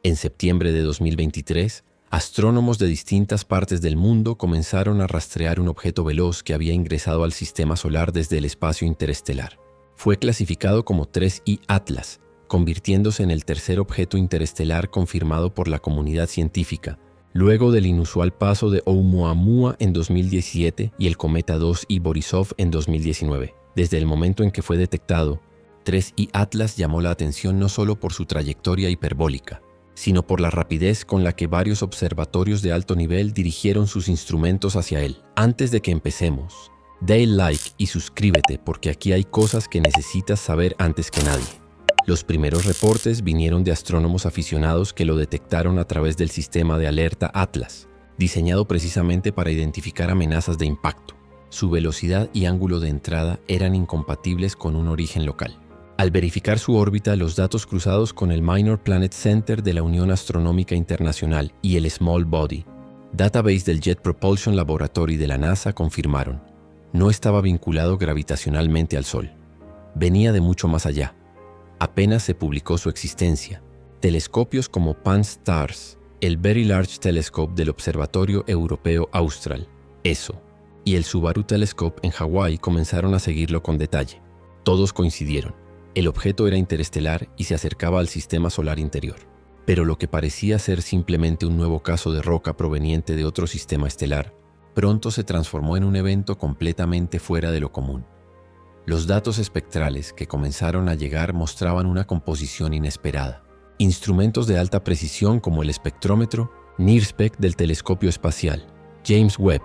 En septiembre de 2023, astrónomos de distintas partes del mundo comenzaron a rastrear un objeto veloz que había ingresado al sistema solar desde el espacio interestelar. Fue clasificado como 3I Atlas, convirtiéndose en el tercer objeto interestelar confirmado por la comunidad científica, luego del inusual paso de Oumuamua en 2017 y el cometa 2I Borisov en 2019. Desde el momento en que fue detectado, 3I Atlas llamó la atención no solo por su trayectoria hiperbólica, sino por la rapidez con la que varios observatorios de alto nivel dirigieron sus instrumentos hacia él. Antes de que empecemos, dale like y suscríbete porque aquí hay cosas que necesitas saber antes que nadie. Los primeros reportes vinieron de astrónomos aficionados que lo detectaron a través del sistema de alerta Atlas, diseñado precisamente para identificar amenazas de impacto. Su velocidad y ángulo de entrada eran incompatibles con un origen local. Al verificar su órbita, los datos cruzados con el Minor Planet Center de la Unión Astronómica Internacional y el Small Body Database del Jet Propulsion Laboratory de la NASA confirmaron: no estaba vinculado gravitacionalmente al Sol. Venía de mucho más allá. Apenas se publicó su existencia. Telescopios como Pan-STARRS, el Very Large Telescope del Observatorio Europeo Austral, ESO, y el Subaru Telescope en Hawái comenzaron a seguirlo con detalle. Todos coincidieron. El objeto era interestelar y se acercaba al sistema solar interior. Pero lo que parecía ser simplemente un nuevo caso de roca proveniente de otro sistema estelar, pronto se transformó en un evento completamente fuera de lo común. Los datos espectrales que comenzaron a llegar mostraban una composición inesperada. Instrumentos de alta precisión como el espectrómetro NIRSPEC del telescopio espacial James Webb,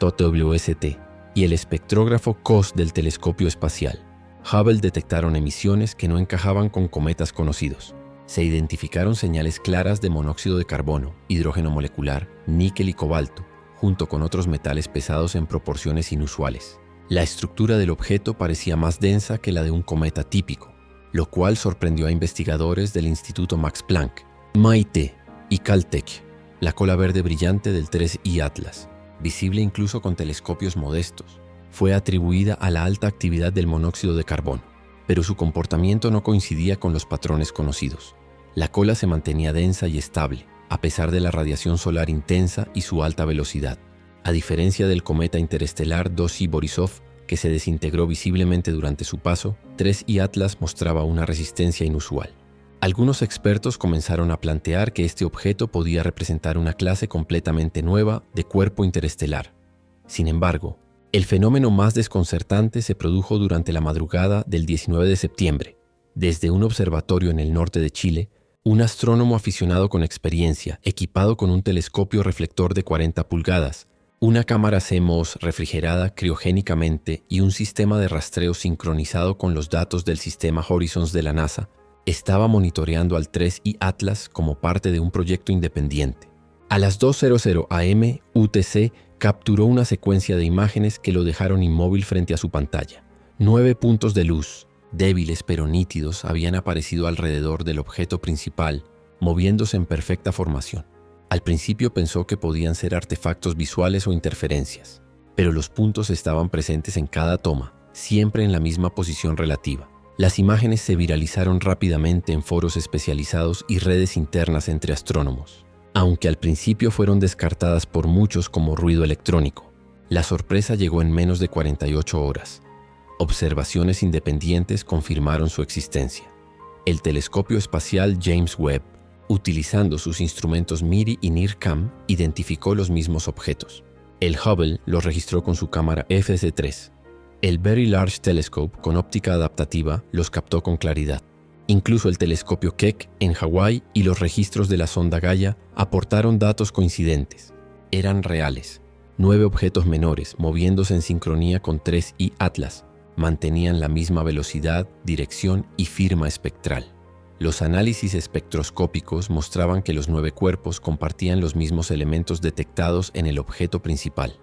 JWST, y el espectrógrafo COS del telescopio espacial Hubble detectaron emisiones que no encajaban con cometas conocidos. Se identificaron señales claras de monóxido de carbono, hidrógeno molecular, níquel y cobalto, junto con otros metales pesados en proporciones inusuales. La estructura del objeto parecía más densa que la de un cometa típico, lo cual sorprendió a investigadores del Instituto Max Planck, MIT y Caltech. La cola verde brillante del 3I Atlas, visible incluso con telescopios modestos, fue atribuida a la alta actividad del monóxido de carbono, pero su comportamiento no coincidía con los patrones conocidos. La cola se mantenía densa y estable, a pesar de la radiación solar intensa y su alta velocidad. A diferencia del cometa interestelar 2I Borisov, que se desintegró visiblemente durante su paso, 3I Atlas mostraba una resistencia inusual. Algunos expertos comenzaron a plantear que este objeto podía representar una clase completamente nueva de cuerpo interestelar. Sin embargo, el fenómeno más desconcertante se produjo durante la madrugada del 19 de septiembre. Desde un observatorio en el norte de Chile, un astrónomo aficionado con experiencia, equipado con un telescopio reflector de 40 pulgadas, una cámara CMOS refrigerada criogénicamente y un sistema de rastreo sincronizado con los datos del sistema Horizons de la NASA, estaba monitoreando al 3I Atlas como parte de un proyecto independiente. A las 2:00 am UTC, capturó una secuencia de imágenes que lo dejaron inmóvil frente a su pantalla. 9 puntos de luz, débiles pero nítidos, habían aparecido alrededor del objeto principal, moviéndose en perfecta formación. Al principio pensó que podían ser artefactos visuales o interferencias, pero los puntos estaban presentes en cada toma, siempre en la misma posición relativa. Las imágenes se viralizaron rápidamente en foros especializados y redes internas entre astrónomos. Aunque al principio fueron descartadas por muchos como ruido electrónico, la sorpresa llegó en menos de 48 horas. Observaciones independientes confirmaron su existencia. El telescopio espacial James Webb, utilizando sus instrumentos MIRI y NIRCam, identificó los mismos objetos. El Hubble los registró con su cámara FS3. El Very Large Telescope, con óptica adaptativa, los captó con claridad. Incluso el telescopio Keck en Hawái y los registros de la sonda Gaia aportaron datos coincidentes. Eran reales. 9 objetos menores, moviéndose en sincronía con 3I Atlas, mantenían la misma velocidad, dirección y firma espectral. Los análisis espectroscópicos mostraban que los 9 cuerpos compartían los mismos elementos detectados en el objeto principal: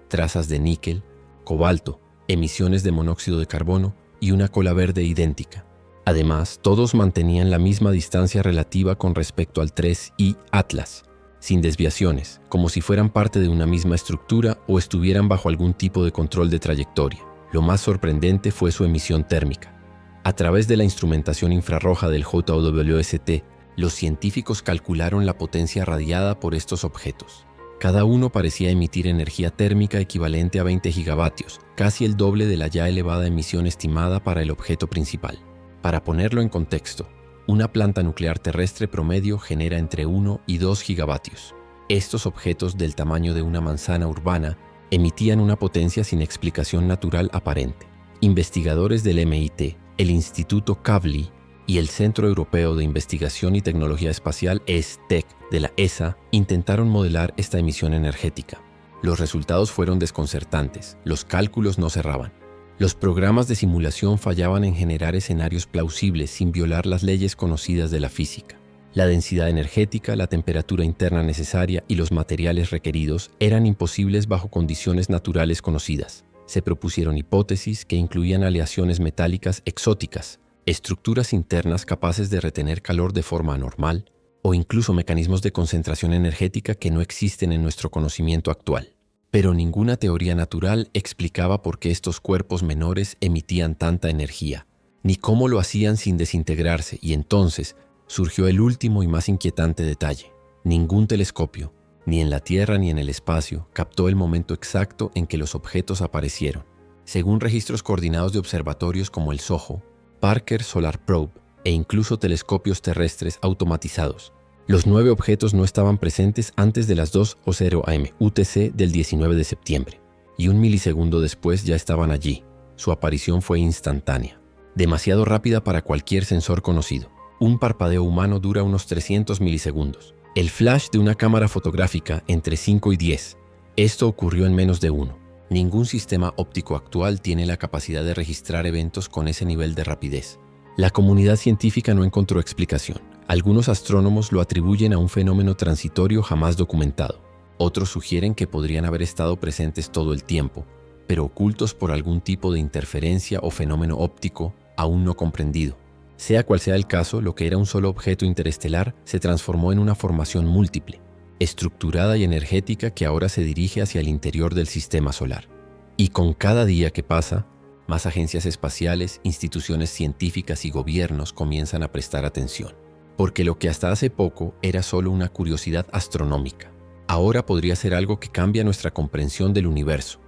trazas de níquel, cobalto, emisiones de monóxido de carbono y una cola verde idéntica. Además, todos mantenían la misma distancia relativa con respecto al 3I Atlas, sin desviaciones, como si fueran parte de una misma estructura o estuvieran bajo algún tipo de control de trayectoria. Lo más sorprendente fue su emisión térmica. A través de la instrumentación infrarroja del JWST, Los científicos calcularon la potencia radiada por estos objetos. Cada uno parecía emitir energía térmica equivalente a 20 gigavatios, casi el doble de la ya elevada emisión estimada para el objeto principal. Para ponerlo en contexto, una planta nuclear terrestre promedio genera entre 1 y 2 gigavatios. Estos objetos del tamaño de una manzana urbana emitían una potencia sin explicación natural aparente. Investigadores del MIT, el Instituto Kavli y el Centro Europeo de Investigación y Tecnología Espacial ESTEC de la ESA intentaron modelar esta emisión energética. Los resultados fueron desconcertantes, los cálculos no cerraban. Los programas de simulación fallaban en generar escenarios plausibles sin violar las leyes conocidas de la física. La densidad energética, la temperatura interna necesaria y los materiales requeridos eran imposibles bajo condiciones naturales conocidas. Se propusieron hipótesis que incluían aleaciones metálicas exóticas, estructuras internas capaces de retener calor de forma anormal, o incluso mecanismos de concentración energética que no existen en nuestro conocimiento actual. Pero ninguna teoría natural explicaba por qué estos cuerpos menores emitían tanta energía, ni cómo lo hacían sin desintegrarse, y entonces surgió el último y más inquietante detalle. Ningún telescopio, ni en la Tierra ni en el espacio, captó el momento exacto en que los objetos aparecieron. Según registros coordinados de observatorios como el SOHO, Parker Solar Probe e incluso telescopios terrestres automatizados, los 9 objetos no estaban presentes antes de las 2:00 am UTC del 19 de septiembre, y un milisegundo después ya estaban allí. Su aparición fue instantánea, demasiado rápida para cualquier sensor conocido. Un parpadeo humano dura unos 300 milisegundos. El flash de una cámara fotográfica entre 5 y 10. Esto ocurrió en menos de 1. Ningún sistema óptico actual tiene la capacidad de registrar eventos con ese nivel de rapidez. La comunidad científica no encontró explicación. Algunos astrónomos lo atribuyen a un fenómeno transitorio jamás documentado. Otros sugieren que podrían haber estado presentes todo el tiempo, pero ocultos por algún tipo de interferencia o fenómeno óptico aún no comprendido. Sea cual sea el caso, lo que era un solo objeto interestelar se transformó en una formación múltiple, estructurada y energética que ahora se dirige hacia el interior del sistema solar. Y con cada día que pasa, más agencias espaciales, instituciones científicas y gobiernos comienzan a prestar atención. Porque lo que hasta hace poco era solo una curiosidad astronómica, ahora podría ser algo que cambia nuestra comprensión del universo.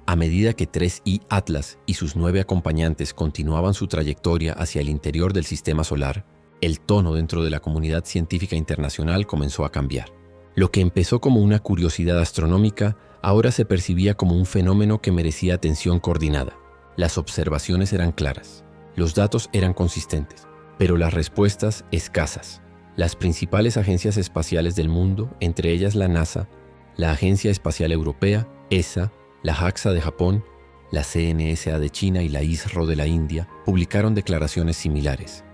A medida que 3I Atlas y sus 9 acompañantes continuaban su trayectoria hacia el interior del sistema solar, el tono dentro de la comunidad científica internacional comenzó a cambiar. Lo que empezó como una curiosidad astronómica, ahora se percibía como un fenómeno que merecía atención coordinada. Las observaciones eran claras, los datos eran consistentes, pero las respuestas escasas. Las principales agencias espaciales del mundo, entre ellas la NASA, la Agencia Espacial Europea, ESA, la JAXA de Japón, la CNSA de China y la ISRO de la India, publicaron declaraciones similares.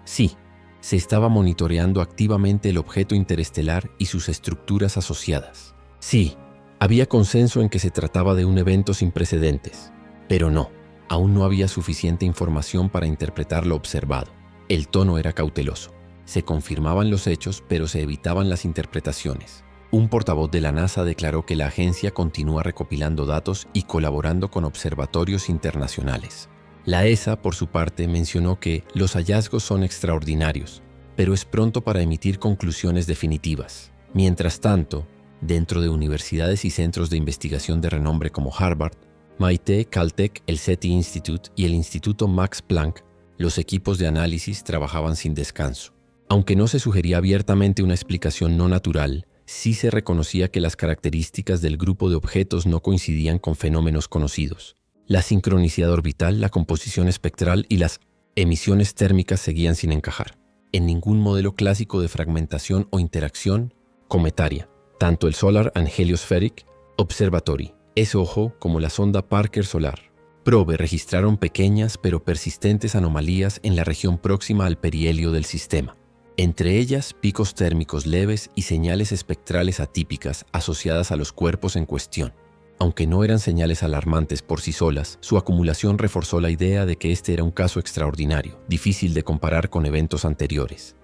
Sí, se estaba monitoreando activamente el objeto interestelar y sus estructuras asociadas. Sí, había consenso en que se trataba de un evento sin precedentes. Pero no, aún no había suficiente información para interpretar lo observado. El tono era cauteloso. Se confirmaban los hechos, pero se evitaban las interpretaciones. Un portavoz de la NASA declaró que la agencia continúa recopilando datos y colaborando con observatorios internacionales. La ESA, por su parte, mencionó que los hallazgos son extraordinarios, pero es pronto para emitir conclusiones definitivas. Mientras tanto, dentro de universidades y centros de investigación de renombre como Harvard, MIT, Caltech, el SETI Institute y el Instituto Max Planck, los equipos de análisis trabajaban sin descanso. Aunque no se sugería abiertamente una explicación no natural, sí se reconocía que las características del grupo de objetos no coincidían con fenómenos conocidos. La sincronicidad orbital, la composición espectral y las emisiones térmicas seguían sin encajar en ningún modelo clásico de fragmentación o interacción cometaria. Tanto el Solar and Heliospheric Observatory, SOHO, como la sonda Parker Solar Probe registraron pequeñas pero persistentes anomalías en la región próxima al perihelio del sistema. Entre ellas, picos térmicos leves y señales espectrales atípicas asociadas a los cuerpos en cuestión. Aunque no eran señales alarmantes por sí solas, su acumulación reforzó la idea de que este era un caso extraordinario, difícil de comparar con eventos anteriores.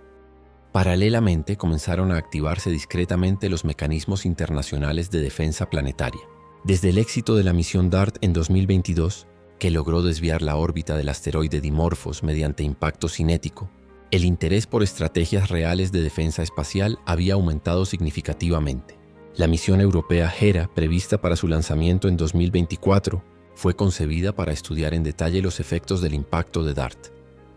Paralelamente, comenzaron a activarse discretamente los mecanismos internacionales de defensa planetaria. Desde el éxito de la misión DART en 2022, que logró desviar la órbita del asteroide Dimorphos mediante impacto cinético, El interés por estrategias reales de defensa espacial había aumentado significativamente. La misión europea Hera, prevista para su lanzamiento en 2024, fue concebida para estudiar en detalle los efectos del impacto de DART.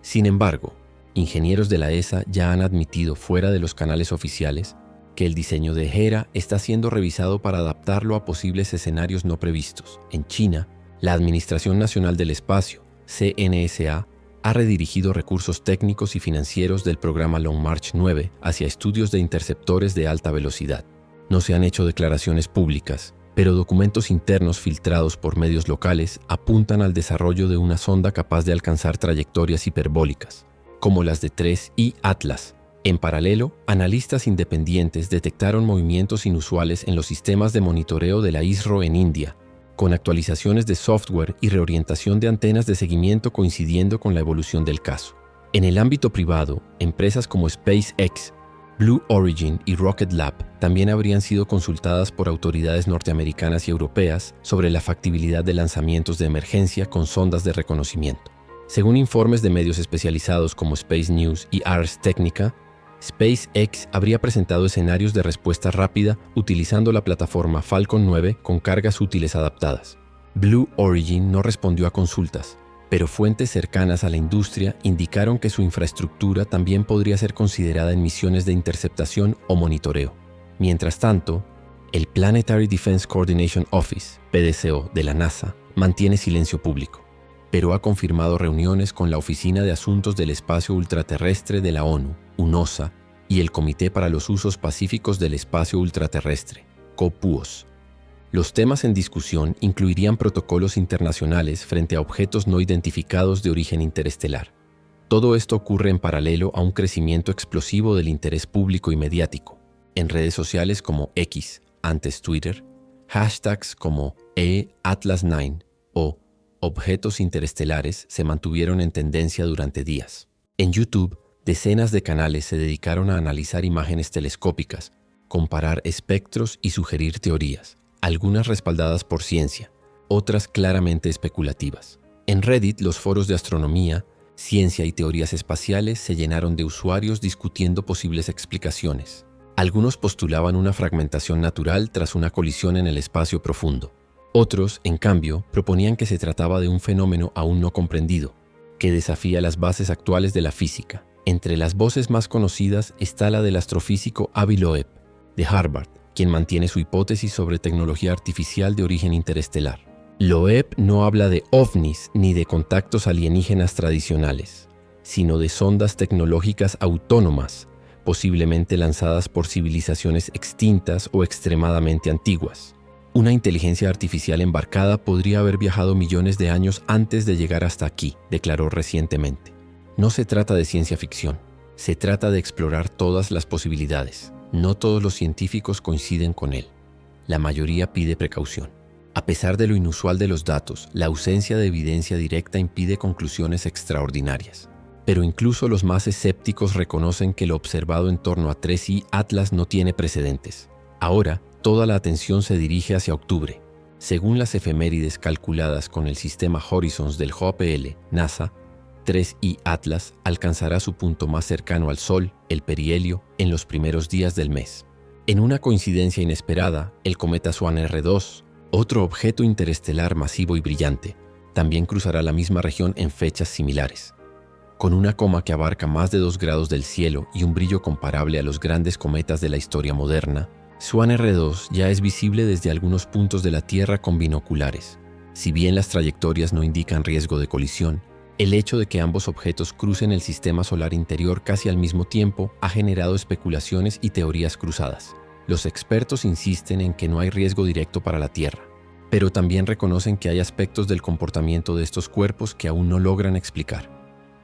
Sin embargo, ingenieros de la ESA ya han admitido fuera de los canales oficiales que el diseño de Hera está siendo revisado para adaptarlo a posibles escenarios no previstos. En China, la Administración Nacional del Espacio, CNSA, ha redirigido recursos técnicos y financieros del programa Long March 9 hacia estudios de interceptores de alta velocidad. No se han hecho declaraciones públicas, pero documentos internos filtrados por medios locales apuntan al desarrollo de una sonda capaz de alcanzar trayectorias hiperbólicas, como las de 3I Atlas. En paralelo, analistas independientes detectaron movimientos inusuales en los sistemas de monitoreo de la ISRO en India, con actualizaciones de software y reorientación de antenas de seguimiento coincidiendo con la evolución del caso. En el ámbito privado, empresas como SpaceX, Blue Origin y Rocket Lab también habrían sido consultadas por autoridades norteamericanas y europeas sobre la factibilidad de lanzamientos de emergencia con sondas de reconocimiento. Según informes de medios especializados como Space News y Ars Technica, SpaceX habría presentado escenarios de respuesta rápida utilizando la plataforma Falcon 9 con cargas útiles adaptadas. Blue Origin no respondió a consultas, pero fuentes cercanas a la industria indicaron que su infraestructura también podría ser considerada en misiones de interceptación o monitoreo. Mientras tanto, el Planetary Defense Coordination Office, PDCO, de la NASA, mantiene silencio público, pero ha confirmado reuniones con la Oficina de Asuntos del Espacio Ultraterrestre de la ONU, UNOSA, y el Comité para los Usos Pacíficos del Espacio Ultraterrestre, COPUOS. Los temas en discusión incluirían protocolos internacionales frente a objetos no identificados de origen interestelar. Todo esto ocurre en paralelo a un crecimiento explosivo del interés público y mediático. En redes sociales como X, antes Twitter, hashtags como #Atlas9 o objetos interestelares se mantuvieron en tendencia durante días. En YouTube, decenas de canales se dedicaron a analizar imágenes telescópicas, comparar espectros y sugerir teorías, algunas respaldadas por ciencia, otras claramente especulativas. En Reddit, los foros de astronomía, ciencia y teorías espaciales se llenaron de usuarios discutiendo posibles explicaciones. Algunos postulaban una fragmentación natural tras una colisión en el espacio profundo. Otros, en cambio, proponían que se trataba de un fenómeno aún no comprendido, que desafía las bases actuales de la física. Entre las voces más conocidas está la del astrofísico Avi Loeb, de Harvard, quien mantiene su hipótesis sobre tecnología artificial de origen interestelar. Loeb no habla de ovnis ni de contactos alienígenas tradicionales, sino de sondas tecnológicas autónomas, posiblemente lanzadas por civilizaciones extintas o extremadamente antiguas. Una inteligencia artificial embarcada podría haber viajado millones de años antes de llegar hasta aquí, declaró recientemente. No se trata de ciencia ficción, se trata de explorar todas las posibilidades. No todos los científicos coinciden con él. La mayoría pide precaución. A pesar de lo inusual de los datos, la ausencia de evidencia directa impide conclusiones extraordinarias. Pero incluso los más escépticos reconocen que lo observado en torno a 3I Atlas no tiene precedentes. Ahora, toda la atención se dirige hacia octubre. Según las efemérides calculadas con el sistema Horizons del JPL, NASA, 3I Atlas alcanzará su punto más cercano al Sol, el perihelio, en los primeros días del mes. En una coincidencia inesperada, el cometa Swan R2, otro objeto interestelar masivo y brillante, también cruzará la misma región en fechas similares. Con una coma que abarca más de 2 grados del cielo y un brillo comparable a los grandes cometas de la historia moderna, Swan R2 ya es visible desde algunos puntos de la Tierra con binoculares. Si bien las trayectorias no indican riesgo de colisión, el hecho de que ambos objetos crucen el sistema solar interior casi al mismo tiempo ha generado especulaciones y teorías cruzadas. Los expertos insisten en que no hay riesgo directo para la Tierra, pero también reconocen que hay aspectos del comportamiento de estos cuerpos que aún no logran explicar.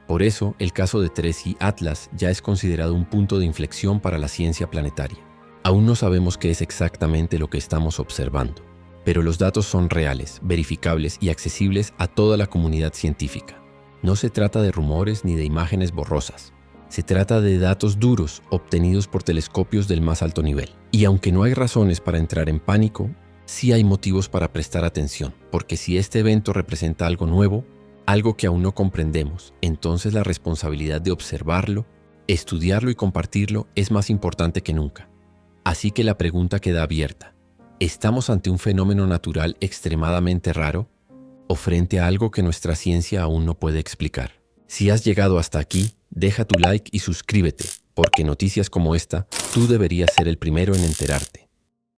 Por eso, el caso de 3I Atlas ya es considerado un punto de inflexión para la ciencia planetaria. Aún no sabemos qué es exactamente lo que estamos observando, pero los datos son reales, verificables y accesibles a toda la comunidad científica. No se trata de rumores ni de imágenes borrosas. Se trata de datos duros obtenidos por telescopios del más alto nivel. Y aunque no hay razones para entrar en pánico, sí hay motivos para prestar atención, porque si este evento representa algo nuevo, algo que aún no comprendemos, entonces la responsabilidad de observarlo Estudiarlo y compartirlo es más importante que nunca. Así que la pregunta queda abierta. ¿Estamos ante un fenómeno natural extremadamente raro o frente a algo que nuestra ciencia aún no puede explicar? Si has llegado hasta aquí, deja tu like y suscríbete, porque noticias como esta, tú deberías ser el primero en enterarte.